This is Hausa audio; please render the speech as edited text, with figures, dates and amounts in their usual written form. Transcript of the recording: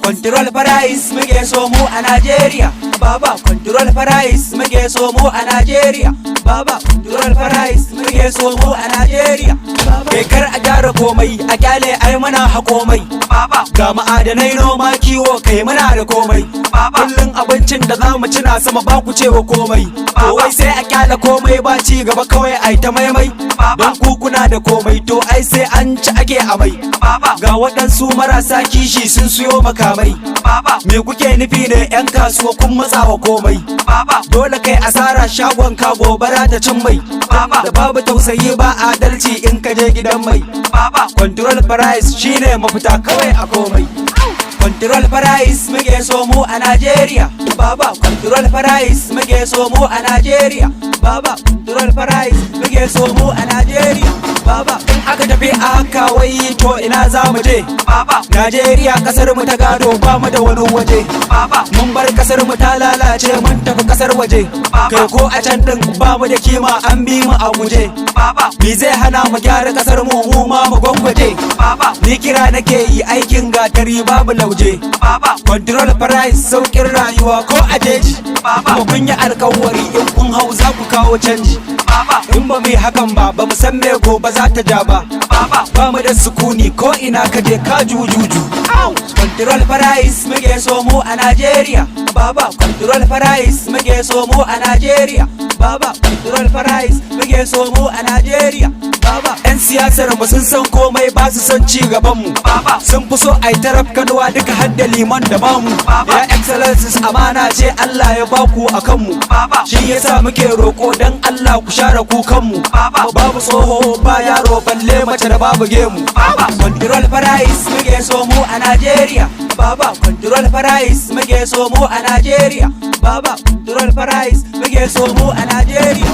Control price muke so mu a Najeriya. Baba control price muke so mu a Najeriya. Baba control price muke so mu a Najeriya. Kai kar a gyara komai a kyale ai muna hakomai. Baba ga ma'adanai noma kiwo kai muna da komai. Kullun abincin da zamu ci na sama ba ku cewa komai. To wai sai a kyale komai ba ci gaba kawai ai ta maimai. Don ku kuna da komai to ai sai an ci ake amai. Ga waɗansu marasa kishi sun siyo makamai. Me kuke nufi ne 'yan kasuwa kun matsawa komai. Dole kai asara shagon ka gobara ta cin mai. Da babu tausayi ba adalci in ka je gidan mai. Control price shine mafita kawai a komai. Control price muke so mu a Najeriya. Baba control price muke so mu a Najeriya. Baba control price muke so mu a Najeriya. Baba in aka tafi a haka wai to ina za mu je. Najeriya kasar mu ta gado ba mu da wani waje. Mun bar kasar mu ta lalace mun tafi kasar waje. Kai ko a can din ba mu da kima an bi mu a guje. Me zai hana mu gyara kasar mu mu ma mu gwangwaje. Ni kira nake yi aikin gatari babu lauje. Control price saukin rayuwa ko a jeji. Kuma kun yi alkawari in kun hau za ku kawo canji. In ba mu yi hakan ba ba mu san me gobe za ta ja ba. Ba mu da sukuni ko ina ka je ka jujuju. Control price muke so mu a Najeriya. Baba control price muke so mu a Najeriya. Baba control price muke so mu a Najeriya. Baba 'yan siyasar mu sun san komai ba su son ci gaban mu. Sun fi so ai taraf kanuwa duka har da liman da mamu. Ya excellencies amana ce Allah ya baku a kanmu. Shi yasa muke roko dan Allah ku share kukan mu. Babu tsoho ba yaro balle mace da babu gemu. Control price muke so mu a Najeriya. Baba control price muke so mu a Najeriya. Baba control price muke so mu a Najeriya.